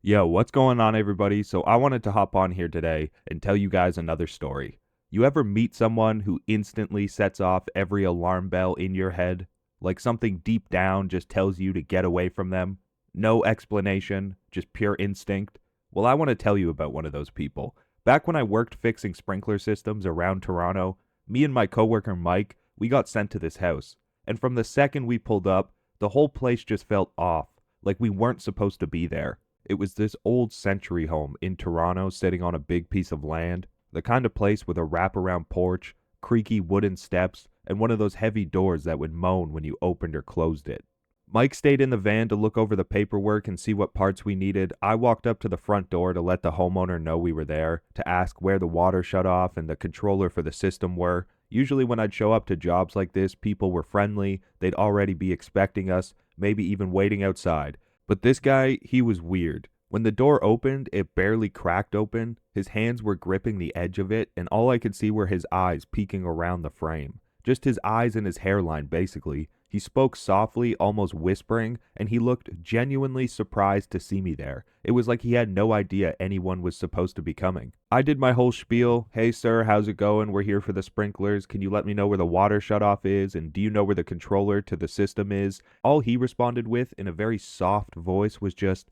Yo, what's going on, everybody? So, I wanted to hop on here today and tell you guys another story. You ever meet someone who instantly sets off every alarm bell in your head? Like something deep down just tells you to get away from them? No explanation, just pure instinct? Well, I want to tell you about one of those people. Back when I worked fixing sprinkler systems around Toronto, me and my coworker Mike, we got sent to this house. And from the second we pulled up, the whole place just felt off, like we weren't supposed to be there. It was this old century home in Toronto sitting on a big piece of land, the kind of place with a wraparound porch, creaky wooden steps, and one of those heavy doors that would moan when you opened or closed it. Mike stayed in the van to look over the paperwork and see what parts we needed. I walked up to the front door to let the homeowner know we were there, to ask where the water shut off and the controller for the system were. Usually when I'd show up to jobs like this, people were friendly, they'd already be expecting us, maybe even waiting outside. But this guy, he was weird. When the door opened, it barely cracked open. His hands were gripping the edge of it, and all I could see were his eyes peeking around the frame. Just his eyes and his hairline, basically. He spoke softly, almost whispering, and he looked genuinely surprised to see me there. It was like he had no idea anyone was supposed to be coming. I did my whole spiel. Hey sir, how's it going? We're here for the sprinklers. Can you let me know where the water shutoff is? And do you know where the controller to the system is? All he responded with in a very soft voice was just,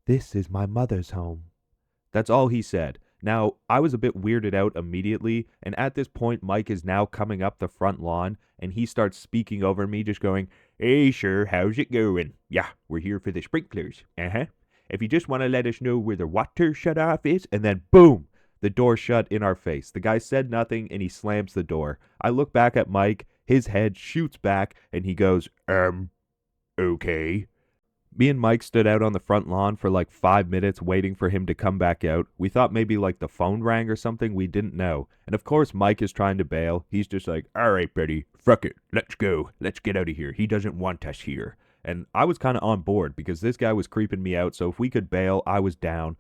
"This is my mother's home." That's all he said. Now, I was a bit weirded out immediately, and at this point, Mike is now coming up the front lawn, and he starts speaking over me, just going, "Hey, sir, how's it going? Yeah, we're here for the sprinklers. Uh-huh. If you just want to let us know where the water shut off is," and then boom, the door shut in our face. The guy said nothing, and he slams the door. I look back at Mike, his head shoots back, and he goes, okay. Me and Mike stood out on the front lawn for like 5 minutes waiting for him to come back out. We thought maybe like the phone rang or something, we didn't know. And of course Mike is trying to bail. He's just like, "Alright, buddy, fuck it, let's go. Let's get out of here. He doesn't want us here." And I was kind of on board because this guy was creeping me out, so if we could bail, I was down.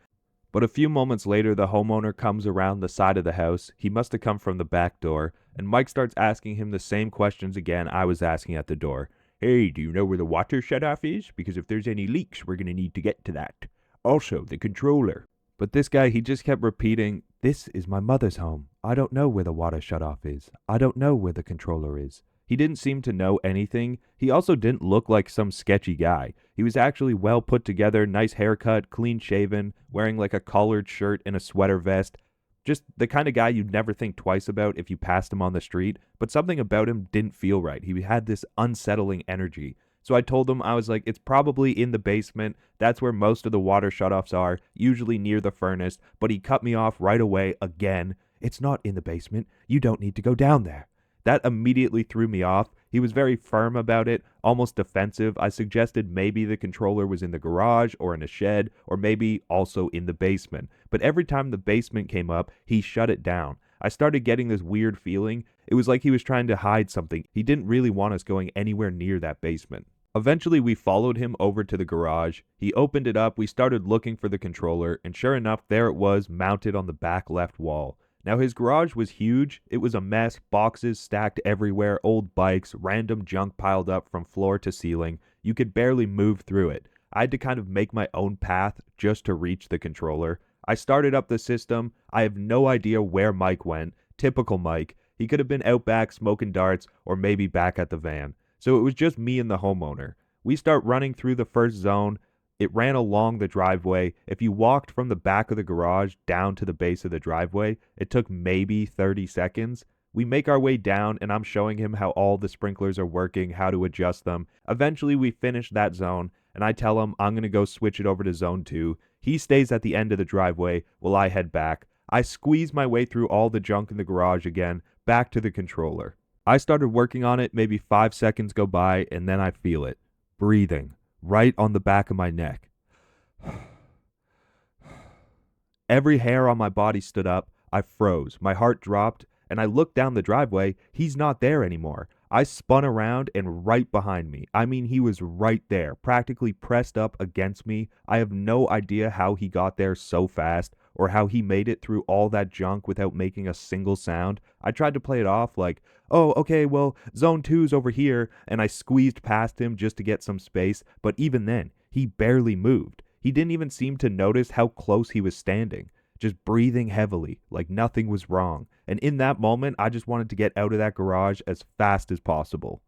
But a few moments later, the homeowner comes around the side of the house. He must have come from the back door, and Mike starts asking him the same questions again I was asking at the door. "Hey, do you know where the water shutoff is? Because if there's any leaks, we're going to need to get to that. Also, the controller." But this guy, he just kept repeating, "This is my mother's home. I don't know where the water shutoff is. I don't know where the controller is." He didn't seem to know anything. He also didn't look like some sketchy guy. He was actually well put together, nice haircut, clean shaven, wearing like a collared shirt and a sweater vest. Just the kind of guy you'd never think twice about if you passed him on the street, but something about him didn't feel right. He had this unsettling energy. So I told him, I was like, "It's probably in the basement. That's where most of the water shutoffs are, usually near the furnace." But he cut me off right away again. "It's not in the basement. You don't need to go down there." That immediately threw me off. He was very firm about it, almost defensive. I suggested maybe the controller was in the garage or in a shed, or maybe also in the basement. But every time the basement came up, he shut it down. I started getting this weird feeling. It was like he was trying to hide something. He didn't really want us going anywhere near that basement. Eventually, we followed him over to the garage. He opened it up, we started looking for the controller, and sure enough, there it was, mounted on the back left wall. Now his garage was huge. It was a mess, boxes stacked everywhere, old bikes, random junk piled up from floor to ceiling. You could barely move through it. I had to kind of make my own path just to reach the controller. I started up the system. I have no idea where Mike went. Typical Mike. He could have been out back smoking darts or maybe back at the van. So it was just me and the homeowner. We start running through the first zone. It ran along the driveway. If you walked from the back of the garage down to the base of the driveway, it took maybe 30 seconds. We make our way down, and I'm showing him how all the sprinklers are working, how to adjust them. Eventually, we finish that zone, and I tell him I'm going to go switch it over to zone 2. He stays at the end of the driveway while I head back. I squeeze my way through all the junk in the garage again, back to the controller. I started working on it, maybe 5 seconds go by, and then I feel it. Breathing. Right on the back of my neck. Every hair on my body stood up. I froze. My heart dropped, and I looked down the driveway. He's not there anymore. I spun around, and right behind me, I mean, he was right there, practically pressed up against me. I have no idea how he got there so fast, or how he made it through all that junk without making a single sound. I tried to play it off like, "Oh, okay, well, zone 2's over here," and I squeezed past him just to get some space, but even then, he barely moved. He didn't even seem to notice how close he was standing, just breathing heavily, like nothing was wrong. And in that moment, I just wanted to get out of that garage as fast as possible.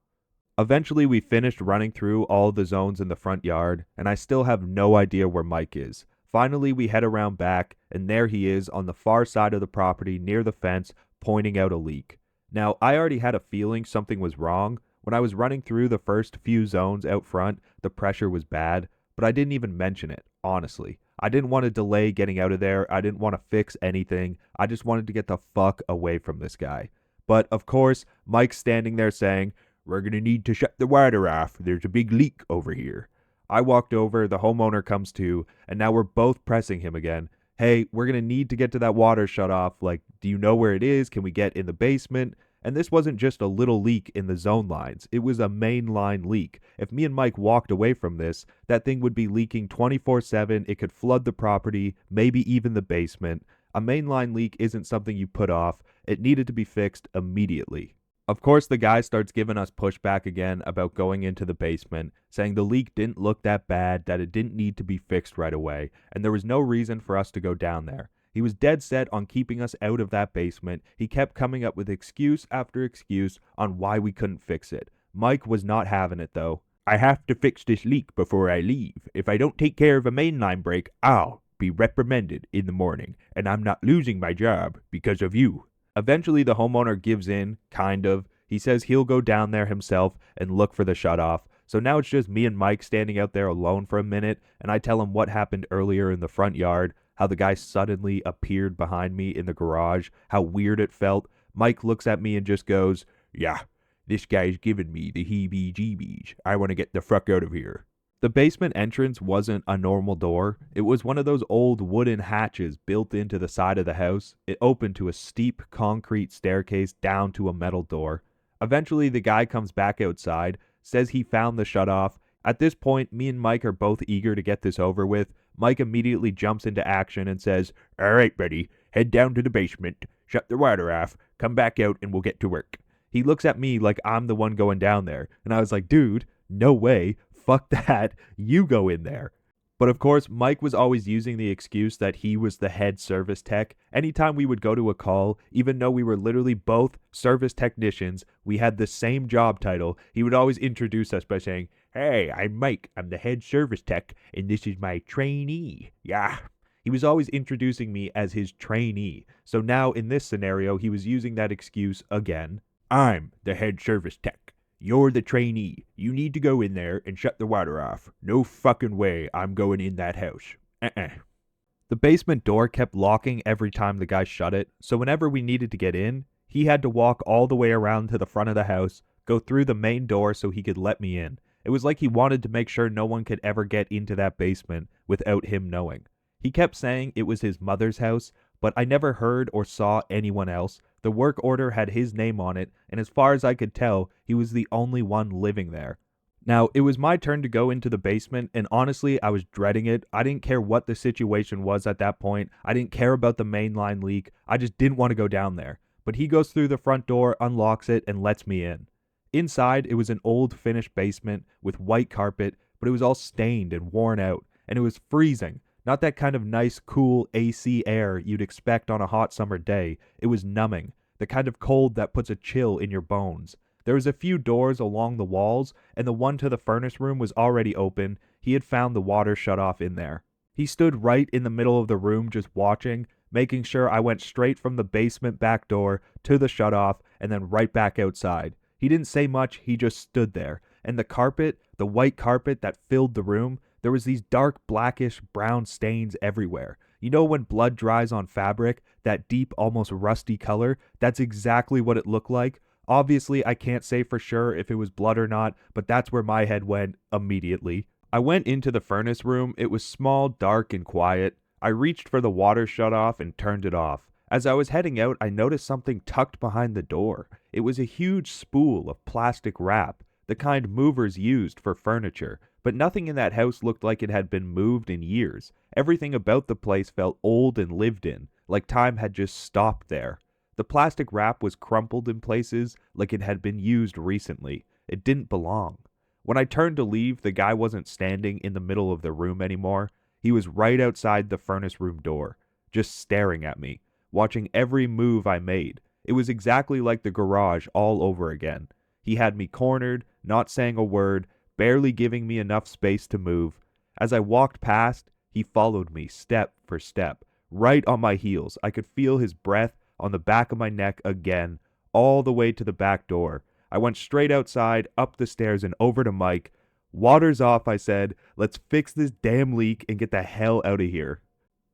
Eventually, we finished running through all the zones in the front yard, and I still have no idea where Mike is. Finally, we head around back, and there he is on the far side of the property near the fence, pointing out a leak. Now, I already had a feeling something was wrong. When I was running through the first few zones out front, the pressure was bad, but I didn't even mention it, honestly. I didn't want to delay getting out of there. I didn't want to fix anything. I just wanted to get the fuck away from this guy. But, of course, Mike's standing there saying, "We're going to need to shut the water off. There's a big leak over here." I walked over, the homeowner comes too, and now we're both pressing him again. "Hey, we're going to need to get to that water shut off. Like, do you know where it is? Can we get in the basement?" And this wasn't just a little leak in the zone lines. It was a mainline leak. If me and Mike walked away from this, that thing would be leaking 24/7. It could flood the property, maybe even the basement. A mainline leak isn't something you put off. It needed to be fixed immediately. Of course, the guy starts giving us pushback again about going into the basement, saying the leak didn't look that bad, that it didn't need to be fixed right away, and there was no reason for us to go down there. He was dead set on keeping us out of that basement. He kept coming up with excuse after excuse on why we couldn't fix it. Mike was not having it though. "I have to fix this leak before I leave. If I don't take care of a mainline break, I'll be reprimanded in the morning, and I'm not losing my job because of you." Eventually, the homeowner gives in, kind of. He says he'll go down there himself and look for the shutoff. So now it's just me and Mike standing out there alone for a minute, and I tell him what happened earlier in the front yard, how the guy suddenly appeared behind me in the garage, how weird it felt. Mike looks at me and just goes, "Yeah, this guy's giving me the heebie-jeebies. I want to get the fuck out of here." The basement entrance wasn't a normal door. It was one of those old wooden hatches built into the side of the house. It opened to a steep concrete staircase down to a metal door. Eventually, the guy comes back outside, says he found the shutoff. At this point, me and Mike are both eager to get this over with. Mike immediately jumps into action and says, "All right, buddy, head down to the basement, shut the water off, come back out, and we'll get to work." He looks at me like I'm the one going down there, and I was like, "Dude, no way. Fuck that. You go in there." But of course, Mike was always using the excuse that he was the head service tech. Anytime we would go to a call, even though we were literally both service technicians, we had the same job title, he would always introduce us by saying, "Hey, I'm Mike. I'm the head service tech, and this is my trainee." Yeah. He was always introducing me as his trainee. So now in this scenario, he was using that excuse again. "I'm the head service tech. You're the trainee. You need to go in there and shut the water off. No fucking way I'm going in that house. The basement door kept locking every time the guy shut it, so whenever we needed to get in, he had to walk all the way around to the front of the house, go through the main door so he could let me in. It was like he wanted to make sure no one could ever get into that basement without him knowing. He kept saying it was his mother's house, but I never heard or saw anyone else. The work order had his name on it, and as far as I could tell, he was the only one living there. Now, it was my turn to go into the basement, and honestly, I was dreading it. I didn't care what the situation was at that point. I didn't care about the mainline leak. I just didn't want to go down there. But he goes through the front door, unlocks it, and lets me in. Inside, it was an old finished basement with white carpet, but it was all stained and worn out, and it was freezing. Not that kind of nice, cool AC air you'd expect on a hot summer day. It was numbing, the kind of cold that puts a chill in your bones. There was a few doors along the walls, and the one to the furnace room was already open. He had found the water shut off in there. He stood right in the middle of the room just watching, making sure I went straight from the basement back door to the shut off and then right back outside. He didn't say much, he just stood there. And the carpet, the white carpet that filled the room, there was these dark blackish brown stains everywhere. You know when blood dries on fabric, that deep, almost rusty color? That's exactly what it looked like. Obviously, I can't say for sure if it was blood or not, but that's where my head went immediately. I went into the furnace room. It was small, dark, and quiet. I reached for the water shutoff and turned it off. As I was heading out, I noticed something tucked behind the door. It was a huge spool of plastic wrap, the kind movers used for furniture. But nothing in that house looked like it had been moved in years. Everything about the place felt old and lived in, like time had just stopped there. The plastic wrap was crumpled in places, like it had been used recently. It didn't belong. When I turned to leave, the guy wasn't standing in the middle of the room anymore. He was right outside the furnace room door, just staring at me, watching every move I made. It was exactly like the garage all over again. He had me cornered, not saying a word, barely giving me enough space to move. As I walked past, he followed me step for step, right on my heels. I could feel his breath on the back of my neck again, all the way to the back door. I went straight outside, up the stairs, and over to Mike. "Water's off," I said. "Let's fix this damn leak and get the hell out of here."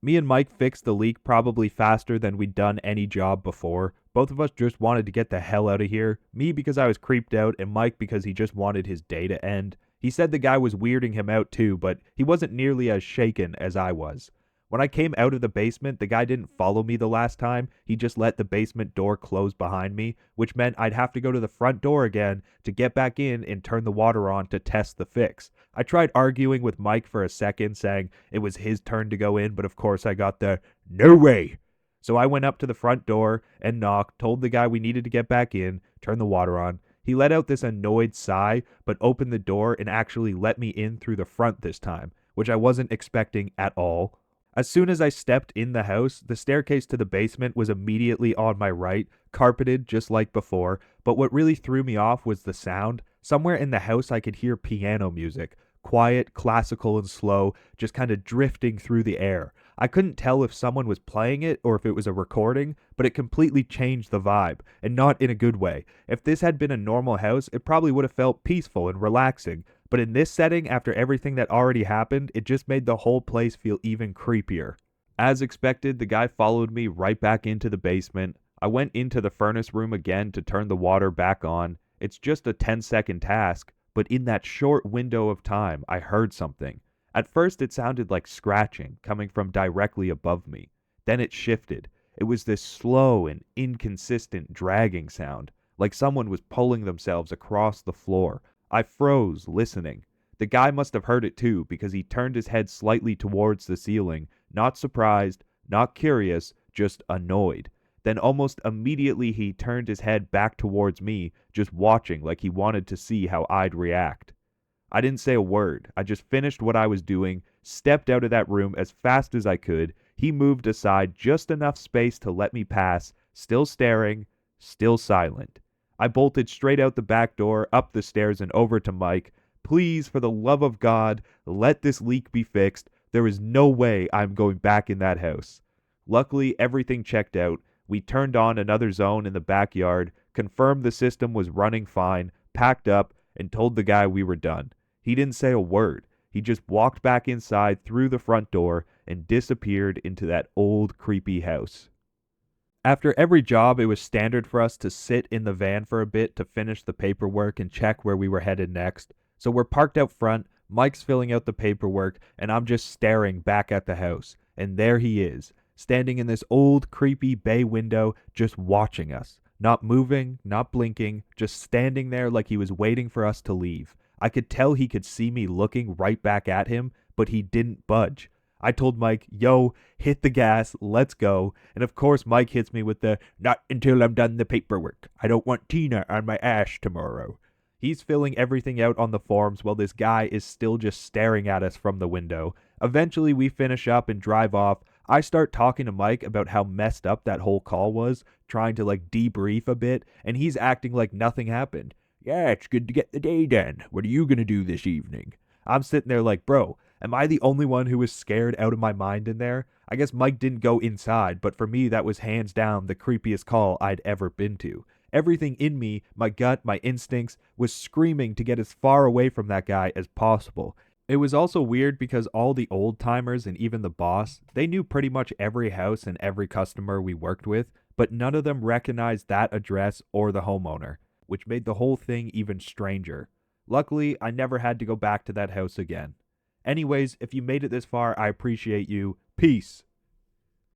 Me and Mike fixed the leak probably faster than we'd done any job before. Both of us just wanted to get the hell out of here. Me because I was creeped out, and Mike because he just wanted his day to end. He said the guy was weirding him out too, but he wasn't nearly as shaken as I was. When I came out of the basement, the guy didn't follow me the last time. He just let the basement door close behind me, which meant I'd have to go to the front door again to get back in and turn the water on to test the fix. I tried arguing with Mike for a second, saying it was his turn to go in, but of course I got the "no way." So I went up to the front door and knocked, told the guy we needed to get back in, turn the water on. He let out this annoyed sigh, but opened the door and actually let me in through the front this time, which I wasn't expecting at all. As soon as I stepped in the house, the staircase to the basement was immediately on my right, carpeted just like before, but what really threw me off was the sound. Somewhere in the house I could hear piano music, quiet, classical, and slow, just kind of drifting through the air. I couldn't tell if someone was playing it or if it was a recording, but it completely changed the vibe, and not in a good way. If this had been a normal house, it probably would have felt peaceful and relaxing, but in this setting, after everything that already happened, it just made the whole place feel even creepier. As expected, the guy followed me right back into the basement. I went into the furnace room again to turn the water back on. It's just a 10-second task, but in that short window of time, I heard something. At first, it sounded like scratching coming from directly above me. Then it shifted. It was this slow and inconsistent dragging sound, like someone was pulling themselves across the floor. I froze, listening. The guy must have heard it too, because he turned his head slightly towards the ceiling, not surprised, not curious, just annoyed. Then almost immediately he turned his head back towards me, just watching like he wanted to see how I'd react. I didn't say a word. I just finished what I was doing, stepped out of that room as fast as I could. He moved aside just enough space to let me pass, still staring, still silent. I bolted straight out the back door, up the stairs, and over to Mike. "Please, for the love of God, let this leak be fixed. There is no way I'm going back in that house." Luckily, everything checked out. We turned on another zone in the backyard, confirmed the system was running fine, packed up, and told the guy we were done. He didn't say a word. He just walked back inside through the front door and disappeared into that old creepy house. After every job, it was standard for us to sit in the van for a bit to finish the paperwork and check where we were headed next. So we're parked out front, Mike's filling out the paperwork, and I'm just staring back at the house. And there he is, standing in this old creepy bay window, just watching us. Not moving, not blinking, just standing there like he was waiting for us to leave. I could tell he could see me looking right back at him, but he didn't budge. I told Mike, "Yo, hit the gas, let's go." And of course Mike hits me with the, "Not until I'm done the paperwork. I don't want Tina on my ash tomorrow." He's filling everything out on the forms while this guy is still just staring at us from the window. Eventually we finish up and drive off. I start talking to Mike about how messed up that whole call was, trying to debrief a bit, and he's acting like nothing happened. "Yeah, it's good to get the day done. What are you gonna do this evening?" I'm sitting there like, bro, am I the only one who was scared out of my mind in there? I guess Mike didn't go inside, but for me that was hands down the creepiest call I'd ever been to. Everything in me, my gut, my instincts, was screaming to get as far away from that guy as possible. It was also weird because all the old timers and even the boss, they knew pretty much every house and every customer we worked with, but none of them recognized that address or the homeowner, which made the whole thing even stranger. Luckily, I never had to go back to that house again. Anyways, if you made it this far, I appreciate you. Peace.